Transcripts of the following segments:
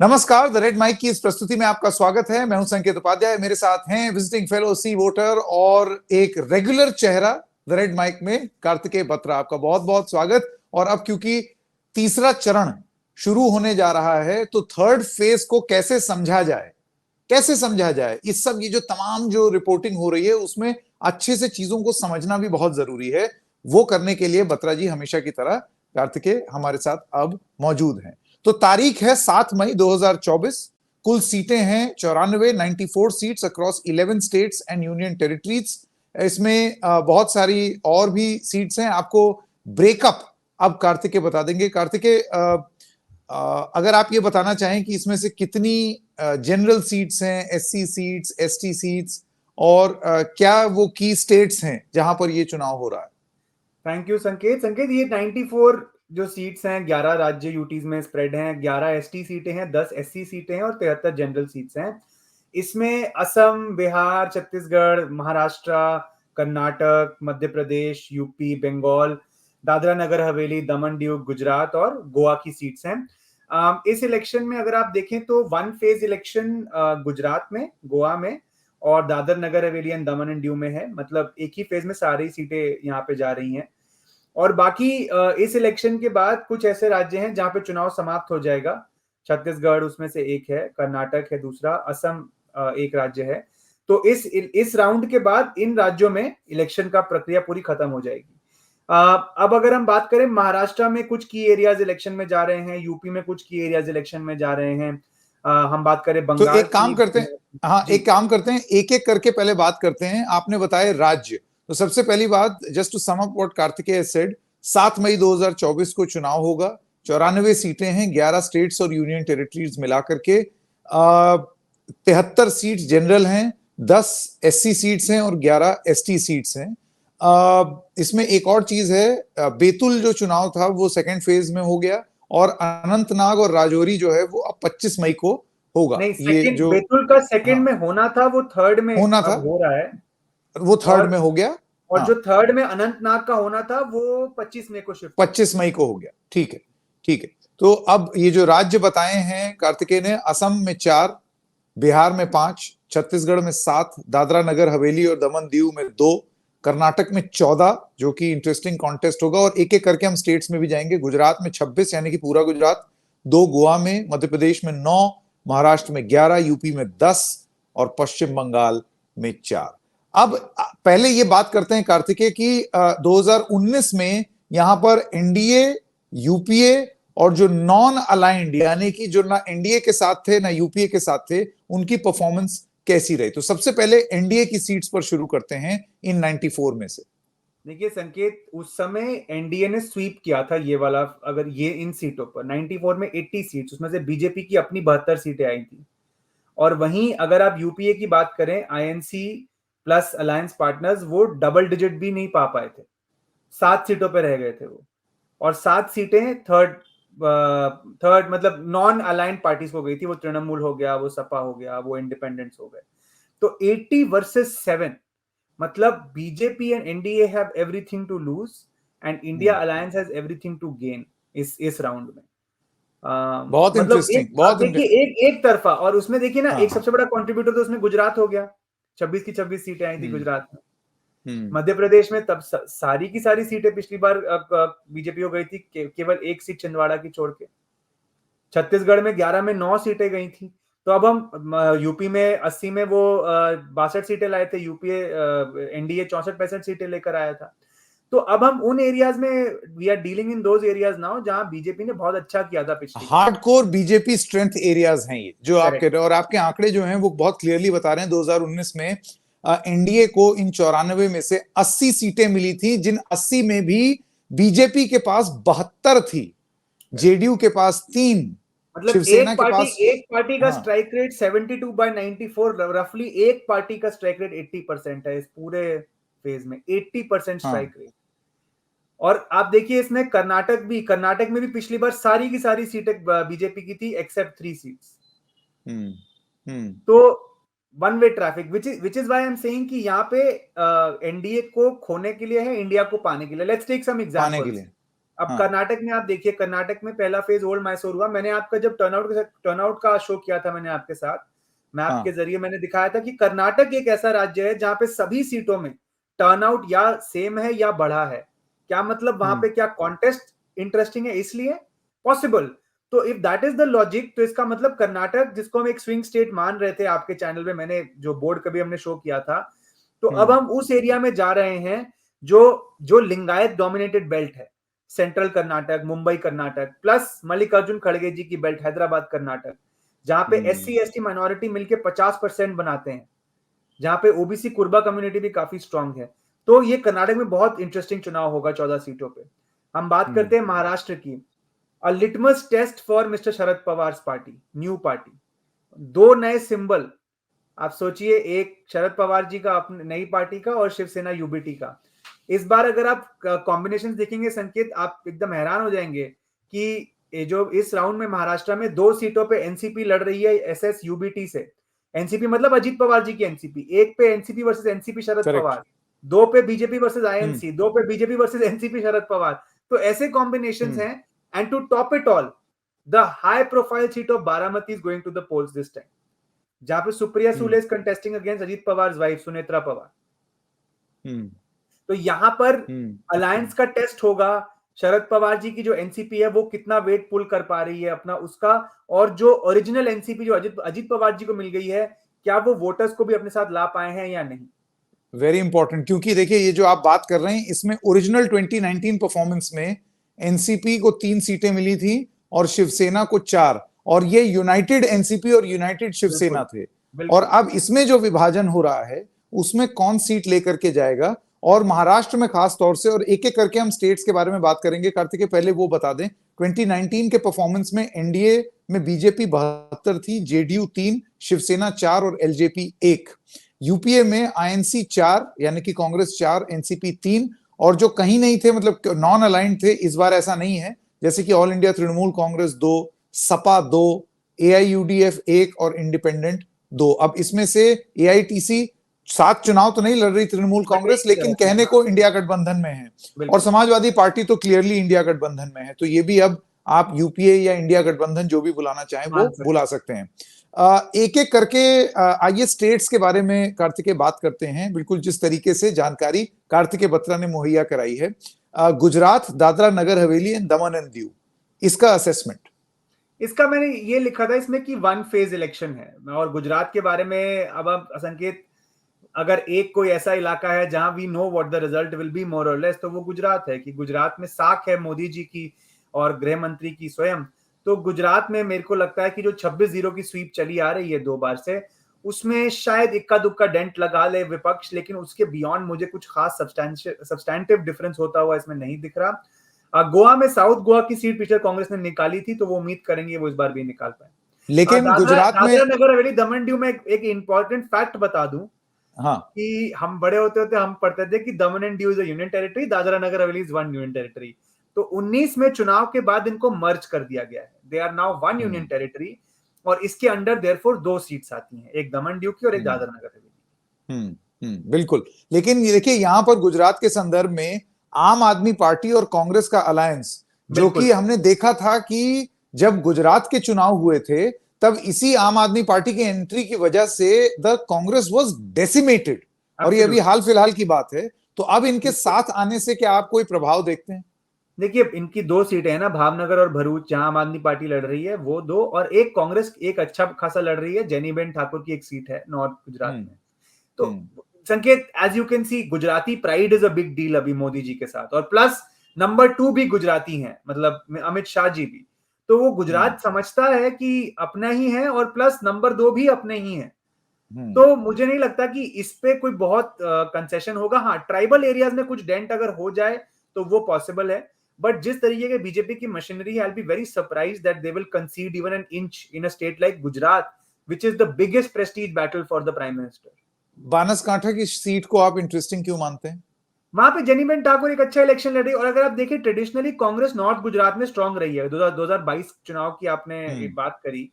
नमस्कार, the red mic की इस प्रस्तुति में आपका स्वागत है। मैं हूं संकेत उपाध्याय। मेरे साथ हैं विजिटिंग फेलो सी वोटर और एक रेगुलर चेहरा द रेड माइक में कार्तिकेय बत्रा। आपका बहुत बहुत स्वागत। और अब क्योंकि तीसरा चरण शुरू होने जा रहा है तो थर्ड फेज को कैसे समझा जाए, इस सब ये जो तमाम जो रिपोर्टिंग हो रही है उसमें अच्छे से चीजों को समझना भी बहुत जरूरी है। वो करने के लिए बत्रा जी हमेशा की तरह कार्तिकेय हमारे साथ अब मौजूद हैं। तो तारीख है 7 मई 2024। कुल सीटें हैं 94 seats across 11 states and union territories. इसमें बहुत सारी और भी सीट्स हैं। आपको ब्रेकअप अब कार्तिकेय बता देंगे। कार्तिकेय, अगर आप ये बताना चाहें कि इसमें से कितनी जनरल सीट्स हैं, एससी सीट्स, एसटी सीट्स, और क्या वो की स्टेट्स हैं जहां पर ये चुनाव हो रहा है। थैंक यू संकेत। ये 94 जो सीट्स हैं 11 राज्य यूटीज में स्प्रेड हैं, 11 एसटी सीटें हैं, 10 एससी सीटें हैं और 73 जनरल सीट्स हैं। इसमें असम, बिहार, छत्तीसगढ़, महाराष्ट्र, कर्नाटक, मध्य प्रदेश, यूपी, बंगाल, दादरा नगर हवेली, दमन दीव, गुजरात और गोवा की सीट्स हैं। इस इलेक्शन में अगर आप देखें तो वन फेज इलेक्शन गुजरात में, गोवा में और Dadar Nagar Haveli and Daman and Diu में है। मतलब एक ही फेज में सारी सीटें यहाँ पे जा रही हैं। और बाकी इस इलेक्शन के बाद कुछ ऐसे राज्य हैं जहां पे चुनाव समाप्त हो जाएगा। छत्तीसगढ़ उसमें से एक है, कर्नाटक है दूसरा, असम एक राज्य है। तो इस राउंड के बाद इन राज्यों में इलेक्शन का प्रक्रिया पूरी खत्म हो जाएगी। अब अगर हम बात करें, महाराष्ट्र में कुछ की एरियाज इलेक्शन में जा रहे हैं, यूपी में कुछ की एरियाज इलेक्शन में जा रहे हैं। हम बात करें तो बंगाल एक काम करते हैं, हाँ एक काम करते हैं, एक एक करके पहले बात करते हैं। आपने बताया राज्य, तो सबसे पहली बात, just to sum up what Kartikeya said, 7 मई 2024 को चुनाव होगा। 94 सीटें हैं, 11 स्टेट्स और यूनियन टेरिटरीज मिलाकर के। 73 सीट्स जनरल हैं, 10 एससी सीट्स हैं और 11 एसटी सीट्स हैं। इसमें एक और चीज है, बैतूल जो चुनाव था वो सेकेंड फेज में हो गया और अनंतनाग और राजौरी जो है वो अब 25 मई को होगा। नहीं, ये जो बैतूल का सेकंड हाँ में होना था वो थर्ड में होना था, अब हो रहा है। वो थर्ड और में हो गया। और हाँ, जो थर्ड में अनंतनाग का होना था वो 25 मई को शिफ्ट 25 मई को हो गया। ठीक है, ठीक है। तो अब ये जो राज्य बताए हैं कार्तिकेय ने, असम में 4, बिहार में 5, छत्तीसगढ़ में 7, दादरा नगर हवेली और दमन दीव में 2, कर्नाटक में 14, जो कि इंटरेस्टिंग कॉन्टेस्ट होगा। और एक एक करके हम स्टेट्स में भी जाएंगे। गुजरात में 26 यानी कि पूरा गुजरात, 2 गोवा में, मध्य प्रदेश में 9, महाराष्ट्र में 11, यूपी में 10 और पश्चिम बंगाल में 4। अब पहले ये बात करते हैं कार्तिकेय की 2019 में यहां पर एनडीए, यूपीए और जो नॉन अलाइंड यानी कि जो ना एनडीए के साथ थे ना यूपीए के साथ थे, उनकी परफॉर्मेंस कैसी रही। तो सबसे पहले एनडीए की सीट्स पर शुरू करते हैं इन 94 में से। देखिए संकेत, उस समय एनडीए ने स्वीप किया था ये वाला। अगर ये इन सीटों पर 94 में 80 सीट्स, उसमें से बीजेपी की अपनी 72 सीटें आई थी। और वहीं अगर आप यूपीए की बात करें, आईएनसी प्लस अलायंस पार्टनर्स, वो डबल डिजिट भी नहीं पा पाए थे, 7 सीटों पर रह गए थे वो। और 7 सीटें थर्ड मतलब नॉन अलाइंड पार्टीज को गई थी। वो तृणमूल हो गया, वो सपा हो गया, वो इंडिपेंडेंट्स हो गए। तो 80 वर्सेस 7, मतलब BJP and NDA have everything to lose and India alliance has everything to gain इस राउंड में। बहुत मतलब इंटरेस्टिंग, आप देखिए एक तरफा। और उसमें देखिए ना, हाँ, एक सबसे बड़ा कंट्रीब्यूटर तो उसमें गुजरात हो गया। 26 की 26 सीटें आई थी गुजरात में। मध्य प्रदेश में तब सारी की सारी सीटें पिछली बार बीजेपी को गई थी, केवल एक सीट छिंदवाड़ा की छोड़ के। छत्तीसगढ़ में 11 में 9 सीटें गई थी। तो अब हम यूपी में 80 में वो 62 सीटें लाए थे। यूपीए एनडीए 64-65 सीटें लेकर आया था। तो अब हम उन एरियाज में, we are dealing in those areas now जहां बीजेपी ने बहुत अच्छा किया था पिछली बार। हार्डकोर बीजेपी स्ट्रेंथ एरियाज हैं ये जो आप कह रहे हो। और आपके आंकड़े जो हैं वो बहुत क्लियरली बता रहे हैं। 2019 में एनडीए को इन 94 में से 80 सीटें मिली थी, जिन 80 में भी बीजेपी के पास 72 थी, जेडीयू के पास 3, मतलब शिवसेना के पास, एक पार्टी का हाँ, स्ट्राइक रेट 72/94, रफली एक पार्टी का स्ट्राइक रेट 80% है इस पूरे फेज में। 80% हाँ, स्ट्राइक रेट। और आप देखिए इसमें कर्नाटक में भी पिछली बार सारी की सारी सीटें बीजेपी की थी एक्सेप्ट 3 सीट्स। तो one way traffic, which is why I am saying कि यहाँ पे एनडीए को खोने के लिए है, इंडिया को पाने के लिए। लेट्स टेक सम पाने के एग्जांपल्स। लिए। अब कर्नाटक में आप देखिए, कर्नाटक में पहला फेज ओल्ड मैसूर हुआ। मैंने आपका जब टर्नआउट का शो किया था मैंने आपके साथ, मैप के जरिए मैंने दिखाया था कि कर्नाटक एक ऐसा राज्य है जहां पे सभी सीटों में टर्नआउट या सेम है या बढ़ा है। क्या मतलब वहां पे क्या कॉन्टेस्ट इंटरेस्टिंग है इसलिए पॉसिबल। तो if that is the logic, तो इसका मतलब कर्नाटक, जिसको हम एक स्विंग स्टेट मान रहे थे आपके चैनल में, मैंने जो बोर्ड कभी हमने शो किया था, तो अब हम उस एरिया में जा रहे हैं जो लिंगायत डोमिनेटेड बेल्ट है। सेंट्रल कर्नाटक, मुंबई कर्नाटक, प्लस मल्लिकार्जुन खड़गे जी की बेल्ट हैदराबाद कर्नाटक, जहां पे SC ST माइनॉरिटी मिलके 50% बनाते हैं, जहां पे ओबीसी कुर्बा कम्युनिटी भी काफी स्ट्रांग है। तो ये कर्नाटक में बहुत इंटरेस्टिंग चुनाव होगा 14 सीटों पे। हम बात करते हैं महाराष्ट्र की। A litmus test for mister Sharad Pawar party, new party, 2 नए सिंबल। आप सोचिए, एक शरद पवार जी का अपनी नई पार्टी का, और शिवसेना यूबीटी का। इस बार अगर आप कॉम्बिनेशन देखेंगे संकेत, आप एकदम हैरान हो जाएंगे कि जो इस राउंड में महाराष्ट्र में 2 सीटों पे एनसीपी लड़ रही है SS यूबीटी से। एनसीपी मतलब अजीत पवार जी की एनसीपी, एक पे NCP versus NCP Sharad Pawar, 2 पे बीजेपी वर्सेस आईएनसी, 2 पे BJP versus NCP Sharad Pawar. तो ऐसे कॉम्बिनेशंस हैं। And to top it all, the high profile seat of Baramati is going to the polls this time, जहां पे Supriya Sule is contesting against Ajit Pawar wife Sunetra Pawar. तो यहां पर अलायंस का टेस्ट होगा। शरद पवार जी की जो एनसीपी है वो कितना वेट पुल कर पा रही है अपना उसका, और जो ओरिजिनल एनसीपी जो अजीत पवार जी को मिल गई है, क्या वो वोटर्स को भी अपने साथ ला पाए हैं या नहीं। वेरी इंपॉर्टेंट, क्योंकि देखिए ये जो आप बात कर रहे हैं इसमें ओरिजिनल 2019 परफॉर्मेंस में एनसीपी को 3 सीटें मिली थी और शिवसेना को 4, और ये यूनाइटेड एनसीपी और यूनाइटेड शिवसेना थे। और अब इसमें जो विभाजन हो रहा है उसमें कौन सीट लेकर के जाएगा, और महाराष्ट्र में खास तौर से, और एक एक करके हम स्टेट्स के बारे में बात करेंगे। कार्तिकेय पहले वो बता दें, 2019 के परफॉर्मेंस में एनडीए में बीजेपी 72 थी, जेडीयू 3, शिवसेना 4 और एलजेपी 1। यूपीए में आईएनसी 4 यानी कि कांग्रेस 4, एनसीपी 3, और जो कहीं नहीं थे मतलब नॉन अलाइंड थे, इस बार ऐसा नहीं है, जैसे कि ऑल इंडिया तृणमूल कांग्रेस 2, सपा 2, एआईयूडीएफ 1 और इंडिपेंडेंट 2। अब इसमें से एआईटीसी 7 चुनाव तो नहीं लड़ रही तृणमूल कांग्रेस, लेकिन कहने को इंडिया गठबंधन में है, और समाजवादी पार्टी तो क्लियरली इंडिया गठबंधन में है। तो ये भी अब आप यूपीए या इंडिया गठबंधन जो भी बुलाना चाहें वो बुला सकते हैं। एक एक करके आइए स्टेट्स के बारे में कार्तिकेय बात करते हैं, बिल्कुल जिस तरीके से जानकारी कार्तिकेय बत्रा ने मुहैया कराई है। गुजरात, दादरा नगर हवेली एंड दमन एंड दीव, इसका असेसमेंट। इसका मैंने ये लिखा था इसमें कि 1 फेज इलेक्शन है। और गुजरात के बारे में अब आप संकेत, अगर एक कोई ऐसा इलाका है जहां we know what the result will be more और लेस, तो वो गुजरात है। कि गुजरात में साख है मोदी जी की और गृह मंत्री की स्वयं। तो गुजरात में मेरे को लगता है कि जो 26-0 की स्वीप चली आ रही है 2 बार से, उसमें शायद इक्का दुक्का डेंट लगा ले विपक्ष, लेकिन उसके बियॉन्ड मुझे कुछ खास सब्सटैंटिव डिफरेंस होता हुआ इसमें नहीं दिख रहा। गोवा में साउथ गोवा की सीट पिछले कांग्रेस ने निकाली थी, तो वो उम्मीद करेंगे वो इस बार भी निकाल पाए। लेकिन गुजरात में दादरा नगर हवेली दमन दीव में एक इंपॉर्टेंट फैक्ट बता दूं, हाँ, कि हम बड़े होते होते हम पढ़ते थे कि Daman and Diu is a union territory, Dadra Nagar Haveli is 1 union territory. तो 19 में चुनाव के बाद इनको मर्ज कर दिया गया है। They are now 1 union territory, और इसके अंडर देयरफॉर 2 सीट्स आती हैं, एक दमन दीव की और एक दादरा नगर हवेली। बिल्कुल। लेकिन ये देखिए यहां पर गुजरात के संदर्भ में आम आदमी पार्टी और कांग्रेस का अलायंस, जो कि हमने देखा था कि जब गुजरात के चुनाव हुए थे तब इसी आम आदमी पार्टी की एंट्री की वजह से द कांग्रेस वाज डेसिमेटेड, और ये अभी हाल फिलहाल की बात है। तो अब इनके साथ आने से क्या आप कोई प्रभाव देखते हैं? देखिए, इनकी 2 सीटें हैं ना, भावनगर और भरूच, जहां आम आदमी पार्टी लड़ रही है, वो 2, और एक कांग्रेस एक अच्छा खासा लड़ रही है, जेनीबेन ठाकुर की एक सीट है नॉर्थ गुजरात में। तो Sanket, as you can see, Gujarati pride is a big deal अभी मोदी जी के साथ, और प्लस नंबर 2 भी गुजराती हैं, मतलब अमित शाह जी भी। तो वो गुजरात समझता है कि अपना ही है, और प्लस नंबर 2 भी अपने ही है। तो मुझे नहीं लगता कि इस पे कोई बहुत कंसेशन होगा। हाँ, ट्राइबल एरियाज में कुछ डेंट अगर हो जाए तो वो पॉसिबल है, बट जिस तरीके के बीजेपी की मशीनरी है, I will be very surprised that they will concede even an inch in a state like Gujarat, which is the biggest prestige battle for the prime minister. Banaskantha की सीट को आप interesting क्यों मानते हैं? वहां पे जेनीबेन ठाकुर एक अच्छा इलेक्शन लड़ रही है, और अगर आप देखिए ट्रेडिशनली कांग्रेस नॉर्थ गुजरात में स्ट्रांग रही है। 2022 चुनाव की आपने बात करी,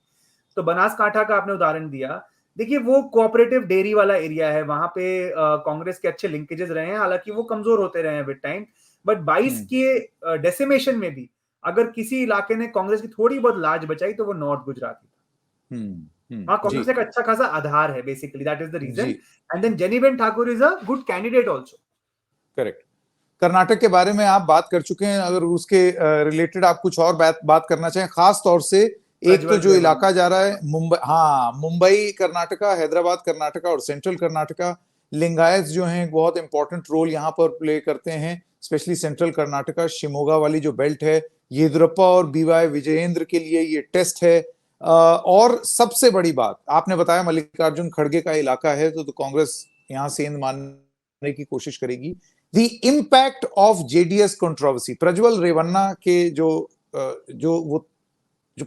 तो बनासकांठा का आपने उदाहरण दिया। देखिए, वो कोऑपरेटिव डेयरी वाला एरिया है, वहां पे कांग्रेस के अच्छे लिंकेजेस रहे हैं, हालांकि वो कमजोर होते रहे हैं विद टाइम। बट 22 के डेसिमेशन में भी अगर किसी इलाके ने कांग्रेस की थोड़ी बहुत लाज बचाई तो वो नॉर्थ गुजरात ही। हाँ, कांग्रेस एक अच्छा खासा आधार है basically, that is the reason. And then Geniben Thakor is a good candidate also. Correct. Karnataka के बारे में आप बात कर चुके हैं, अगर उसके रिलेटेड आप कुछ और बात करना चाहें, खास तौर से एक तो जो इलाका जा रहा है मुंबई, हाँ मुंबई कर्नाटका, हैदराबाद कर्नाटका और सेंट्रल कर्नाटका, लिंगायत जो हैं बहुत इंपॉर्टेंट रोल यहाँ पर प्ले करते हैं, स्पेशली सेंट्रल कर्नाटका, शिमोगा वाली जो बेल्ट है, येदियुरप्पा और बीवाई विजयेंद्र के लिए ये टेस्ट है। और सबसे बड़ी बात आपने बताया मल्लिकार्जुन खड़गे का इलाका है, तो कांग्रेस यहाँ सेंध मानने की कोशिश करेगी। The impact of JDS controversy, Prajwal Revanna के जो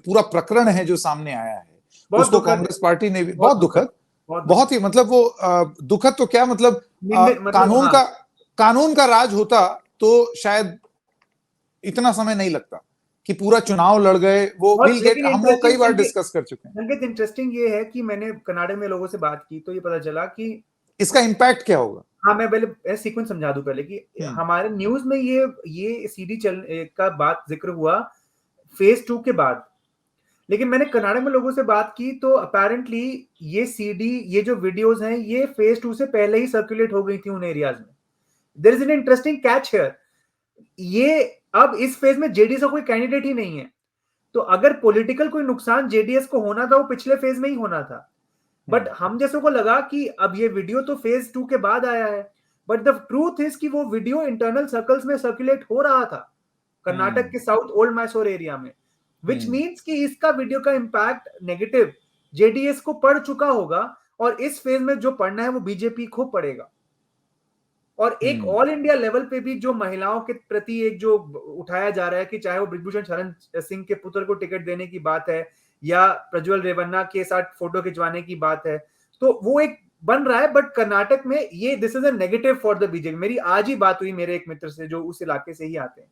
पूरा प्रकरण है जो सामने आया है, उसको कांग्रेस पार्टी ने भी बहुत दुखद, बहुत ही मतलब वो दुखद तो क्या मतलब, कानून का राज होता तो शायद इतना समय नहीं लगता कि पूरा चुनाव लड़ गए। वो हम वो कई बार डिस्कस कर चुके हैं। संकेत, इंटरेस्टिंग ये है कि मैंने कर्नाटक में लोगों से बात की तो ये पता चला कि इसका इंपैक्ट क्या होगा। हाँ, मैं पहले सीक्वेंस समझा दूं पहले कि हमारे न्यूज में ये सीडी का बात जिक्र हुआ फेज 2 के बाद, लेकिन मैंने कर्नाटक में लोगों से बात की तो अपेरेंटली ये सीडी, ये जो वीडियोस हैं, ये फेज 2 से पहले ही सर्कुलेट हो गई थी उन एरियाज में। There is an interesting catch here, ये अब इस फेज में जेडीएस का कोई कैंडिडेट ही नहीं है, तो अगर पॉलिटिकल कोई नुकसान जेडीएस को होना था वो पिछले फेज में ही होना था। बट हम जैसों को लगा कि अब ये वीडियो तो फेज 2 के बाद आया है, बट द ट्रूथ इज कि वो वीडियो इंटरनल सर्कल्स में सर्कुलेट हो रहा था कर्नाटक के साउथ ओल्ड मैसूर एरिया में, विच मीन्स कि इसका वीडियो का इंपैक्ट नेगेटिव जेडीएस को पड़ चुका होगा, और इस फेज में जो पढ़ना है वो बीजेपी को पड़ेगा। और एक ऑल इंडिया लेवल पे भी जो महिलाओं के प्रति एक जो उठाया जा रहा है कि चाहे वो ब्रिजभूषण शरण सिंह के पुत्र को टिकट देने की बात है या प्रज्वल रेवन्ना के साथ फोटो खिंचवाने की बात है, तो वो एक बन रहा है। बट कर्नाटक में ये this is a negative for the BJP. मेरी आज ही बात हुई मेरे एक मित्र से जो उस इलाके से ही आते हैं,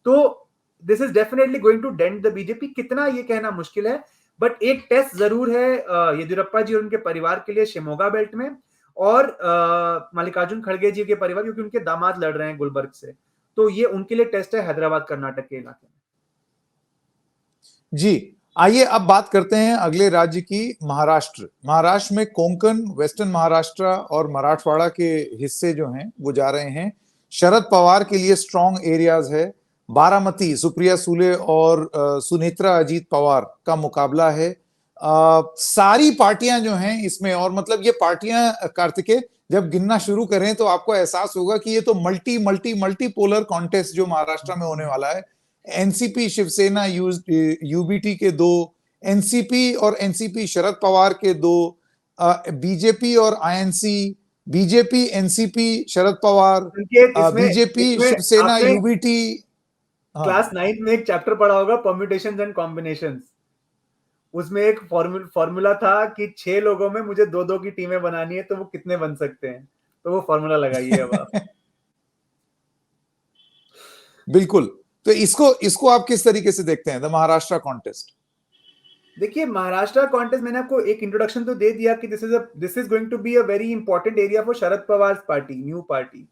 तो this is definitely going to dent the BJP. कितना ये कहना मुश्किल है, बट एक टेस्ट जरूर है येदियुरप्पा जी और उनके परिवार के लिए शिमोगा बेल्ट में, और मल्लिकार्जुन खड़गे जी के परिवार, क्योंकि उनके दामाद लड़ रहे हैं गुलबर्ग से, तो ये उनके लिए टेस्ट है हैदराबाद कर्नाटक के इलाके में। जी, आइए अब बात करते हैं अगले राज्य की, महाराष्ट्र। महाराष्ट्र में कोंकण, वेस्टर्न महाराष्ट्र और मराठवाड़ा के हिस्से जो हैं वो जा रहे हैं। शरद पवार के लिए स्ट्रॉन्ग एरियाज है। बारामती, सुप्रिया सुले और सुनेत्रा अजीत पवार का मुकाबला है। सारी पार्टियां जो हैं इसमें, और मतलब ये पार्टियां कार्तिकेय जब गिनना शुरू करें तो आपको एहसास होगा कि ये तो मल्टी पोलर कॉन्टेस्ट जो महाराष्ट्र में होने वाला है। एनसीपी शिवसेना यूबीटी के 2, एनसीपी और एनसीपी शरद पवार के 2, बीजेपी और INC, BJP NCP Sharad Pawar, BJP Shiv Sena UBT. Class 9 में एक चैप्टर पढ़ा होगा, परम्यूटेशंस एंड कॉम्बिनेशंस। उसमें एक फॉर्मूला था कि 6 लोगों में मुझे 2-2 की टीमें बनानी है, तो वो कितने बन सकते हैं, तो वो फॉर्मूला लगाइए अब आप। बिल्कुल, तो इसको आप किस तरीके से देखते हैं, द महाराष्ट्र कॉन्टेस्ट? देखिए, महाराष्ट्र कॉन्टेस्ट मैंने आपको एक इंट्रोडक्शन तो दे दिया कि this is going to be a very important area for Sharad Pawar party, new party,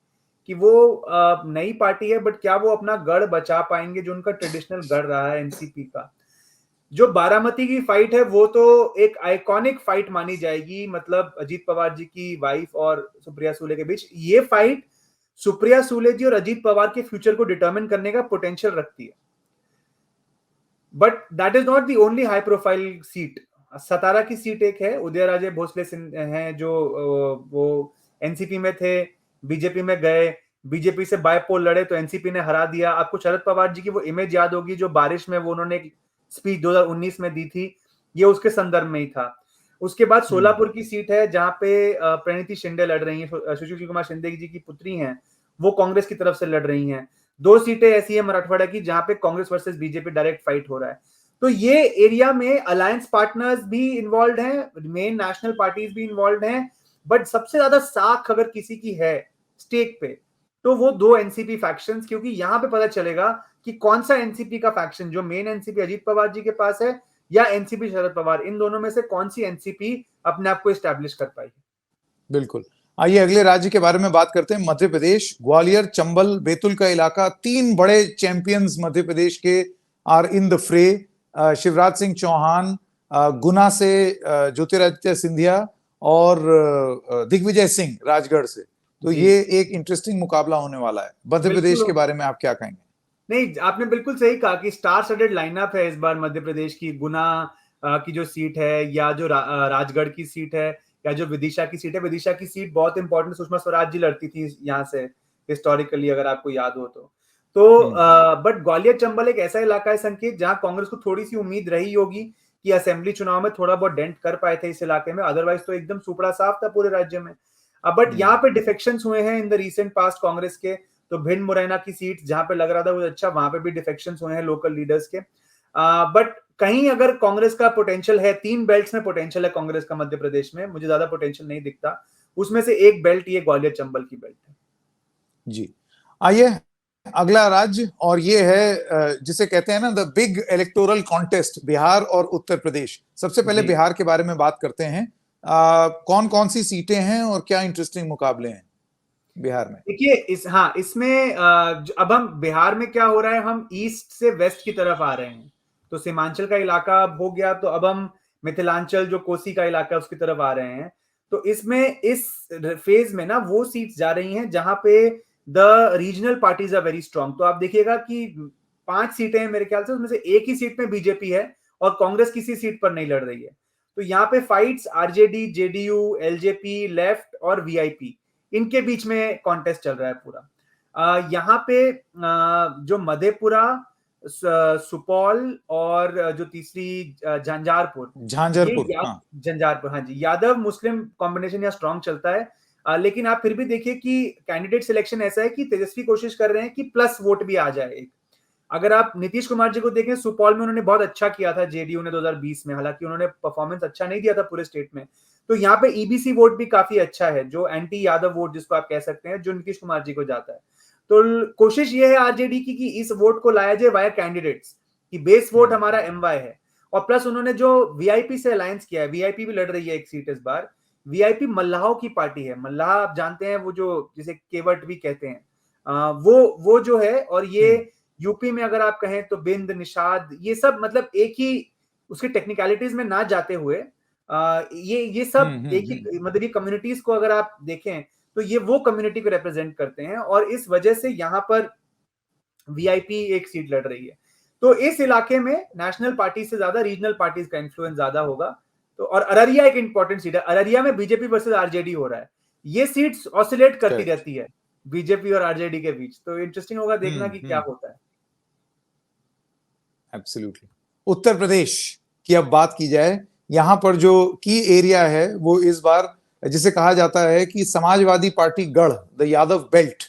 कि वो नई पार्टी है, बट क्या वो अपना गढ़ बचा पाएंगे जो उनका ट्रेडिशनल गढ़ रहा है एनसीपी का। जो बारामती की फाइट है वो तो एक आइकॉनिक फाइट मानी जाएगी, मतलब अजीत पवार जी की वाइफ और सुप्रिया सुले के बीच। ये फाइट सुप्रिया सुले जी और अजीत पवार के फ्यूचर को डिटरमिन करने का पोटेंशियल रखती है, but that is not the only high profile seat. Satara की सीट एक है, उदयराजे भोसले हैं जो वो एनसीपी में थे, बीजेपी में गए, बीजेपी से बायपोल लड़े तो एनसीपी ने हरा दिया। आपको शरद पवार जी की वो इमेज याद होगी जो बारिश में वो उन्होंने स्पीच 2019 में दी थी, ये उसके संदर्भ में ही था। उसके बाद सोलापुर की सीट है जहां पे प्रणीति शिंदे लड़ रही हैं, सुशील कुमार शिंदे जी की पुत्री हैं, वो कांग्रेस की तरफ से लड़ रही हैं। 2 सीटें ऐसी है मराठवाड़ा की जहां पे Congress versus BJP direct fight हो रहा है। तो ये एरिया में अलायंस पार्टनर्स भी इन्वॉल्व हैं, मेन नेशनल पार्टीज भी इन्वॉल्व हैं, बट सबसे ज्यादा साख अगर किसी की है स्टेक पे तो वो 2 एनसीपी फैक्शंस, क्योंकि यहां पे पता चलेगा कि कौन सा एनसीपी का फैक्शन, जो मेन एनसीपी अजीत पवार जी के पास है या एनसीपी शरद पवार, इन दोनों में से कौन सी एनसीपी अपने आप को एस्टैब्लिश कर पाई। बिल्कुल, आइए अगले राज्य के बारे में बात करते हैं। मध्य प्रदेश, ग्वालियर, चंबल, बैतूल का इलाका, तीन बड़े चैंपियंस मध्य प्रदेश के आर इन द फ्रे। शिवराज सिंह चौहान गुना से, ज्योतिरादित्य सिंधिया और दिग्विजय सिंह राजगढ़ से। तो ये एक इंटरेस्टिंग मुकाबला होने वाला है। मध्य प्रदेश के बारे में आप क्या कहेंगे? नहीं, आपने बिल्कुल सही कहा कि स्टार स्टडेड लाइनअप है इस बार मध्य प्रदेश की। गुना की जो सीट है, या जो राजगढ़ की सीट है, या जो विदिशा की सीट है। विदिशा की सीट बहुत इंपॉर्टेंट, सुषमा स्वराज जी लड़ती थी यहाँ से हिस्टोरिकली, अगर आपको याद हो तो बट ग्वालियर चंबल एक ऐसा इलाका है संकेत, जहां कांग्रेस को थोड़ी सी उम्मीद रही होगी कि असेंबली चुनाव में थोड़ा बहुत डेंट कर पाए थे इस इलाके में। अदरवाइज तो एकदम सुपड़ा साफ था पूरे राज्य में। बट यहाँ पे डिफेक्शंस हुए हैं in the recent past Congress के। तो भिंड मुरैना की सीट जहां पे लग रहा था वो अच्छा, वहां पे भी डिफेक्शंस हुए हैं लोकल लीडर्स के। बट कहीं अगर कांग्रेस का पोटेंशियल है, 3 बेल्ट्स में पोटेंशियल है कांग्रेस का मध्य प्रदेश में, मुझे ज्यादा पोटेंशियल नहीं दिखता। उसमें से एक बेल्ट ये ग्वालियर चंबल की बेल्ट है। जी, आइए अगला राज्य, और ये है जिसे कहते हैं ना the big electoral contest, Bihar और उत्तर प्रदेश। सबसे पहले बिहार के बारे में बात करते हैं। कौन कौन सी सीटें हैं और क्या इंटरेस्टिंग मुकाबले हैं बिहार में? देखिए इसमें अब हम बिहार में क्या हो रहा है, हम ईस्ट से वेस्ट की तरफ आ रहे हैं। तो सीमांचल का इलाका अब हो गया, तो अब हम मिथिलांचल जो कोसी का इलाका है उसकी तरफ आ रहे हैं। तो इसमें इस फेज में ना वो सीट्स जा रही हैं जहां पे the regional parties are very strong. तो आप देखिएगा कि 5 सीटें हैं मेरे ख्याल से, उसमें से एक ही सीट में बीजेपी है और कांग्रेस किसी सीट पर नहीं लड़ रही है। तो यहाँ पे fights RJD, JDU, LJP, left और वीआईपी, इनके बीच में कॉन्टेस्ट चल रहा है पूरा। यहाँ पे जो मधेपुरा, सुपौल और जो तीसरी झंझारपुर, झंझारपुर, हाँ जी, यादव मुस्लिम कॉम्बिनेशन यहाँ स्ट्रांग चलता है। लेकिन आप फिर भी देखिए कि कैंडिडेट सिलेक्शन ऐसा है कि तेजस्वी कोशिश कर रहे हैं कि प्लस वोट भी आ जाए एक। अगर आप नीतीश कुमार जी को देखें, सुपौल में उन्होंने बहुत अच्छा किया था जेडीयू ने 2020 में, हालांकि उन्होंने परफॉर्मेंस अच्छा नहीं दिया था पूरे स्टेट में। तो यहाँ पे ईबीसी वोट भी काफी अच्छा है, जो एंटी यादव वोट जिसको आप कह सकते हैं, जो नीतीश कुमार जी को जाता है। तो कोशिश ये है आरजेडी की कि इस वोट को लाया जाए वाया कैंडिडेट्स, कि बेस वोट हमारा एमवाई है। और प्लस उन्होंने जो वीआईपी से अलायंस किया है, वीआईपी भी लड़ रही है एक सीट इस बार। वीआईपी मल्लाहों की पार्टी है। मल्लाह आप जानते हैं, वो जो जिसे केवट भी कहते हैं, वो जो है। और ये यूपी में अगर आप कहें तो बिंद, निषाद, ये सब मतलब एक ही उसकी टेक्निकलिटीज में ना जाते हुए ये सब एक ही मतलब ये कम्युनिटीज को अगर आप देखें तो ये वो कम्युनिटी को रिप्रेजेंट करते हैं, और इस वजह से यहाँ पर वीआईपी एक सीट लड़ रही है। तो इस इलाके में नेशनल पार्टी से ज्यादा रीजनल पार्टीज का इन्फ्लुएंस ज्यादा होगा। तो और अररिया एक इंपॉर्टेंट सीट है। अररिया में बीजेपी वर्सेस आरजेडी हो रहा है। ये सीट्स ऑसिलेट करती रहती है बीजेपी और आरजेडी के बीच। तो इंटरेस्टिंग होगा देखना कि क्या होता है। एब्सोल्युटली। उत्तर प्रदेश की अब बात की जाए, यहां पर जो की एरिया है वो इस बार जिसे कहा जाता है कि समाजवादी पार्टी गढ़, द यादव बेल्ट,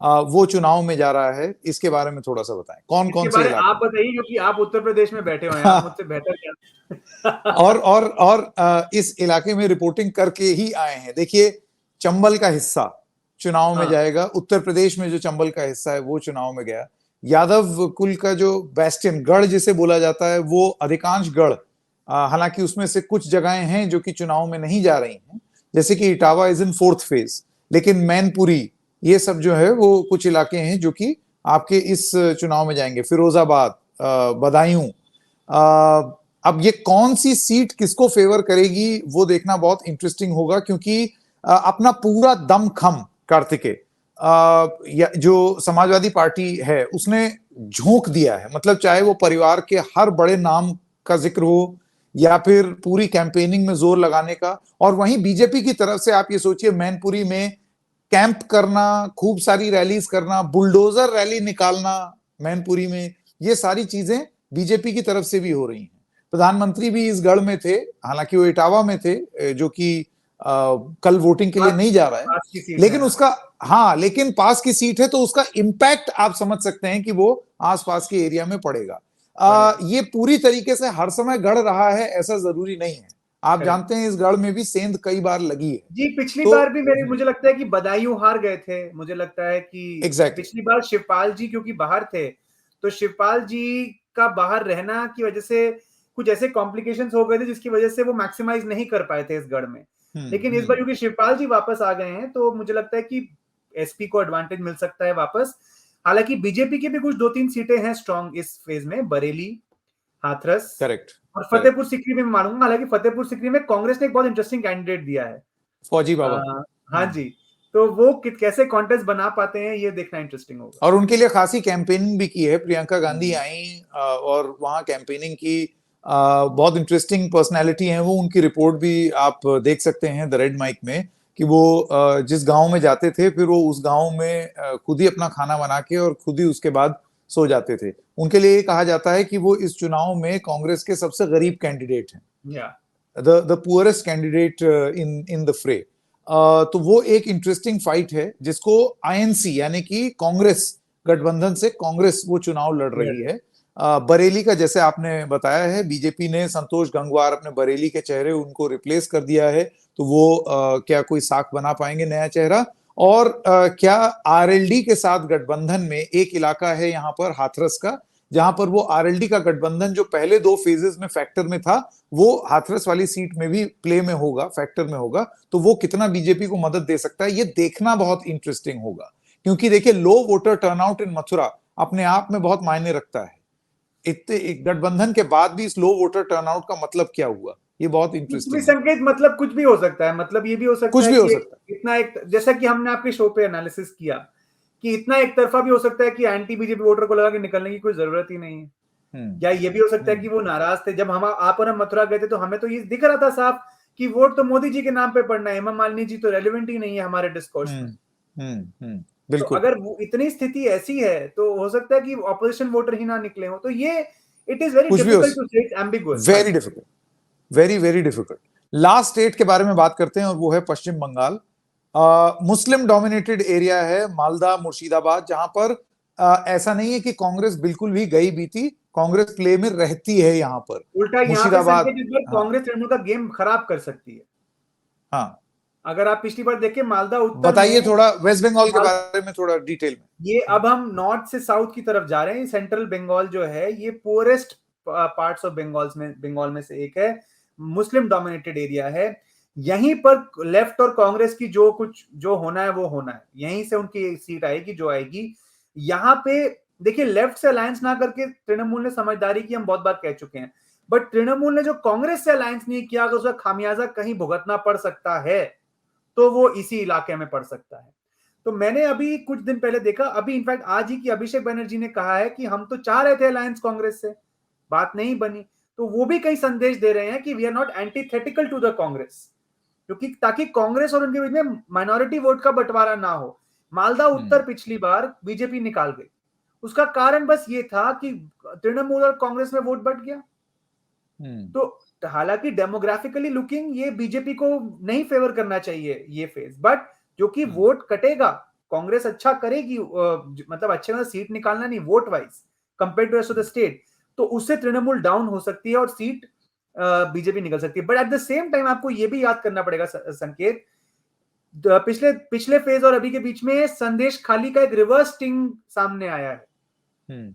वो चुनाव में जा रहा है। इसके बारे में थोड़ा सा बताएं, कौन कौन से इलाके? आप बताइए, क्योंकि आप उत्तर प्रदेश में बैठे हुए हैं, आप मुझसे बेहतर क्या। और इस इलाके में रिपोर्टिंग करके ही आए हैं। देखिए, चंबल का हिस्सा चुनाव में जाएगा। उत्तर प्रदेश में जो चंबल का हिस्सा है वो चुनाव में गया। यादव कुल का जो बेस्टियन गढ़ जिसे बोला जाता है, वो अधिकांश गढ़, हालांकि उसमें से कुछ जगहें हैं जो कि चुनाव में नहीं जा रही हैं, जैसे कि Etawah is in 4th phase, लेकिन मैनपुरी, ये सब जो है वो कुछ इलाके हैं जो कि आपके इस चुनाव में जाएंगे। फिरोजाबाद, बदायूं। अब ये कौन सी सीट किसको फेवर करेगी वो देखना बहुत इंटरेस्टिंग होगा, क्योंकि अपना पूरा दमखम कार्तिकेय, जो समाजवादी पार्टी है उसने झोंक दिया है। मतलब चाहे वो परिवार के हर बड़े नाम का जिक्र हो या फिर पूरी कैंपेनिंग में जोर लगाने का। और वहीं बीजेपी की तरफ से आप ये सोचिए, मैनपुरी में कैंप करना, खूब सारी रैलीज करना, बुलडोजर रैली निकालना मैनपुरी में, ये सारी चीजें बीजेपी की तरफ से भी हो रही हैं। प्रधानमंत्री भी इस गढ़ में थे, हालांकि वो इटावा में थे, जो कि कल वोटिंग के लिए नहीं जा रहा है, लेकिन उसका लेकिन पास की सीट है, तो उसका इंपैक्ट आप समझ सकते हैं कि वो आसपास के एरिया में पड़ेगा। ये पूरी तरीके से हर समय गढ़ रहा है ऐसा जरूरी नहीं है। आप जानते हैं इस गढ़ में भी सेंध कई बार लगी है जी। पिछली बार भी मुझे लगता है कि बदायूं हार गए थे। मुझे लगता है कि पिछली बार शिवपाल जी क्योंकि बाहर थे, तो शिवपाल जी का बाहर रहना की वजह से कुछ ऐसे कॉम्प्लिकेशंस हो गए थे जिसकी वजह से वो मैक्सिमाइज नहीं कर पाए थे इस गढ़ में। लेकिन इस बार क्योंकि शिवपाल जी वापस आ गए हैं तो मुझे लगता है कि एसपी को एडवांटेज मिल सकता है वापस। हालांकि बीजेपी की भी कुछ 2-3 सीटें हैं स्ट्रांग इस फेज में, बरेली, हाथरस, करेक्ट, और फतेहपुर सीकरी में मानूंगा। हालांकि फतेहपुर सीकरी में कांग्रेस ने एक बहुत इंटरेस्टिंग कैंडिडेट दिया है, फौजी बाबा। हाँ जी। तो वो कैसे कॉन्टेस्ट बना पाते हैं ये देखना इंटरेस्टिंग होगा। और उनके लिए खासी कैंपेनिंग भी की है, प्रियंका गांधी आई और वहां कैंपेनिंग की। बहुत इंटरेस्टिंग पर्सनालिटी है वो, उनकी रिपोर्ट भी आप देख सकते हैं द रेड माइक में, कि वो जिस गांव में जाते थे फिर वो उस गांव में खुद ही अपना खाना बना के और खुद ही उसके बाद सो जाते थे। उनके लिए ये कहा जाता है कि वो इस चुनाव में कांग्रेस के सबसे गरीब कैंडिडेट हैं, the poorest candidate in the फ्रे। तो वो एक इंटरेस्टिंग फाइट है जिसको आईएनसी यानी कि कांग्रेस गठबंधन से कांग्रेस वो चुनाव लड़ रही है। बरेली का जैसे आपने बताया है, बीजेपी ने संतोष गंगवार अपने बरेली के चेहरे उनको रिप्लेस कर दिया है, तो वो क्या कोई साख बना पाएंगे नया चेहरा? और क्या आरएलडी के साथ गठबंधन में एक इलाका है यहाँ पर हाथरस का, जहां पर वो आरएलडी का गठबंधन जो पहले 2 फेजेस में फैक्टर में था, वो हाथरस वाली सीट में भी प्ले में होगा, फैक्टर में होगा, तो वो कितना बीजेपी को मदद दे सकता है ये देखना बहुत इंटरेस्टिंग होगा। क्योंकि देखिए, लो वोटर टर्नआउट इन मथुरा अपने आप में बहुत मायने रखता है। इतने गठबंधन के बाद भी इस लो वोटर टर्नआउट का मतलब क्या हुआ, ये बहुत इंटरेस्टिंग है। संकेत मतलब कुछ भी हो सकता है, मतलब ये भी हो सकता कुछ है भी हो कि सकता इतना एक, जैसा कि हमने आपके शो पे एनालिसिस किया कि इतना एक तरफा भी हो सकता है कि एंटी बीजेपी वोटर को लगा कि निकलने की कोई जरूरत ही नहीं है। या ये भी हो सकता है कि वो नाराज थे। जब हम आप और हम मथुरा गए थे तो हमें तो ये दिख रहा था साफ कि वोट तो मोदी जी के नाम पे पड़ना है, हेमा मालिनी जी तो रेलिवेंट ही नहीं है हमारे डिस्कोर्स में। तो बिल्कुल। अगर इतनी स्थिति ऐसी है तो हो सकता है कि ऑपोजिशन वोटर ही ना निकले हो। तो ये इट इज वेरी कुछ भी हो, डिफिकल्ट टू से, ambiguous. Very difficult, very very difficult. Last state के बारे में बात करते हैं और वो है पश्चिम बंगाल। मुस्लिम डोमिनेटेड एरिया है, मालदा, मुर्शिदाबाद, जहां पर ऐसा नहीं है कि कांग्रेस बिल्कुल भी गई बीती, कांग्रेस प्ले में रहती है यहाँ पर। उल्टा यहाँ पे मुर्शिदाबाद, संकेत इस बार हाँ कांग्रेस तृणमूल का गेम खराब कर सकती है। हाँ, अगर आप पिछली बार देखें मालदा उत्तर बताइए में, थोड़ा वेस्ट बंगाल के बारे में थोड़ा डिटेल में। ये अब हम नॉर्थ से साउथ की तरफ जा रहे हैं। सेंट्रल बंगाल जो है ये पोरेस्ट पार्ट्स ऑफ बंगाल में से एक है, मुस्लिम डोमिनेटेड एरिया है। यहीं पर लेफ्ट और कांग्रेस की जो होना है वो होना है, यहीं से उनकी सीट आएगी जो आएगी। यहाँ पे देखिए, लेफ्ट से अलायंस ना करके तृणमूल ने समझदारी की, हम बहुत बार कह चुके हैं। बट तृणमूल ने जो कांग्रेस से अलायंस नहीं किया, अगर उसका खामियाजा कहीं भुगतना पड़ सकता है तो वो इसी इलाके में पड़ सकता है। तो मैंने अभी कुछ दिन पहले देखा, अभी इनफैक्ट आज ही की अभिषेक बनर्जी ने कहा है कि हम तो चाह रहे थे अलायंस कांग्रेस से, बात नहीं बनी। तो वो भी कई संदेश दे रहे हैं कि we are not antithetical to the Congress, क्योंकि ताकि कांग्रेस और उनके बीच में माइनॉरिटी वोट का बंटवारा ना हो। मालदा उत्तर पिछली बार बीजेपी निकाल गई, उसका कारण बस ये था कि तृणमूल और कांग्रेस में वोट बंट गया। तो हालांकि डेमोग्राफिकली लुकिंग ये बीजेपी को नहीं फेवर करना चाहिए ये फेज, बट जो कि वोट कटेगा, कांग्रेस अच्छा करेगी, मतलब अच्छे में सीट निकालना नहीं, vote wise compare to rest of the state, तो उससे तृणमूल डाउन हो सकती है और सीट बीजेपी निकल सकती है। But at the same time आपको यह भी याद करना पड़ेगा संकेत, पिछले फेज और अभी के बीच में संदेश खाली का एक रिवर्स स्टिंग सामने आया है।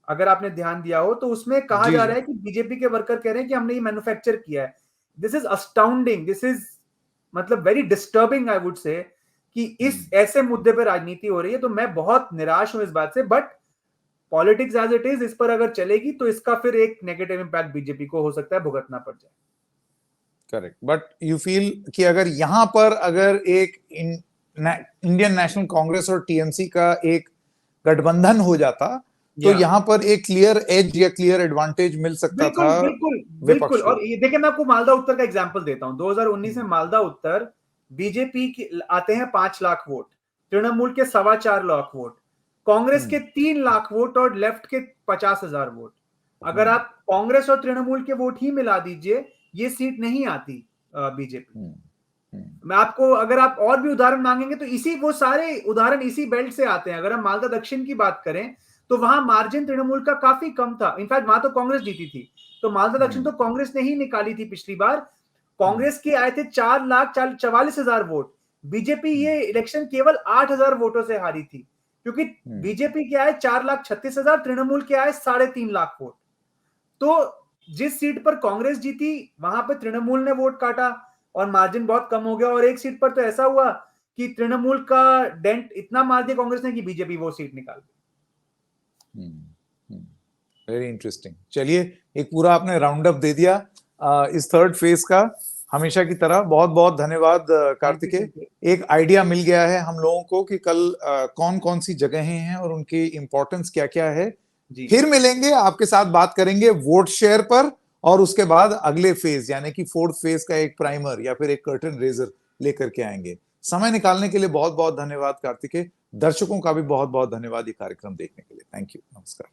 अगर आपने ध्यान दिया हो तो उसमें कहा जा रहा है कि बीजेपी के वर्कर कह रहे हैं कि हमने ये मैन्युफैक्चर किया है। This is astounding, this is मतलब very disturbing I would say, कि इस ऐसे मुद्दे पर राजनीति हो रही है। तो मैं बहुत निराश हूं इस बात से, but politics as it is इस पर अगर चलेगी तो इसका फिर एक नेगेटिव इंपैक्ट बीजेपी को हो सकता है भुगतना पड़ जाए। करेक्ट, बट यू फील कि अगर यहां पर अगर एक इंडियन नेशनल कांग्रेस और टीएमसी का एक गठबंधन हो जाता तो यहां पर एक क्लियर एज या क्लियर एडवांटेज मिल सकता बिल्कुल, था बिल्कुल, विपक्ष को। और ये देखिए, मैं आपको मालदा उत्तर का एग्जांपल देता हूं। 2019 में मालदा उत्तर बीजेपी के आते हैं 5 लाख वोट, तृणमूल के 4.25 लाख वोट, कांग्रेस के 3 लाख वोट और लेफ्ट के 50,000 वोट। अगर आप कांग्रेस और तृणमूल के वोट ही मिला दीजिए, ये सीट नहीं आती बीजेपी। मैं आपको, अगर आप और भी उदाहरण मांगेंगे तो वो सारे उदाहरण इसी बेल्ट से आते हैं। अगर हम मालदा दक्षिण की बात करें तो वहां मार्जिन तृणमूल का काफी कम था, इनफैक्ट वहां तो कांग्रेस जीती थी। तो मालदा दक्षिण तो कांग्रेस ने ही निकाली थी पिछली बार। कांग्रेस के आए थे 4,44,000 वोट, बीजेपी ये इलेक्शन केवल 8,000 वोटों से हारी थी, क्योंकि बीजेपी के आए 4,36,000, तृणमूल के आए 3.5 लाख वोट। तो जिस सीट पर कांग्रेस जीती वहां पर तृणमूल ने वोट काटा, और मार्जिन बहुत कम हो गया, और एक सीट पर तो ऐसा हुआ कि तृणमूल का डेंट इतना मार दिया कांग्रेस ने कि बीजेपी वो सीट निकाल दी। Very interesting. चलिए, एक पूरा आपने राउंड अप दे दिया इस थर्ड फेज का। हमेशा की तरह बहुत बहुत धन्यवाद कार्तिकेय। एक आइडिया मिल गया है हम लोगों को कि कल कौन कौन सी जगहें हैं और उनकी इंपॉर्टेंस क्या क्या है। फिर मिलेंगे, आपके साथ बात करेंगे वोट शेयर पर, और उसके बाद अगले फेज यानी कि फोर्थ फेज का एक प्राइमर या फिर एक कर्टन रेजर लेकर के आएंगे। समय निकालने के लिए बहुत बहुत धन्यवाद कार्तिकेय। दर्शकों का भी बहुत बहुत धन्यवाद ये कार्यक्रम देखने के लिए। थैंक यू, नमस्कार।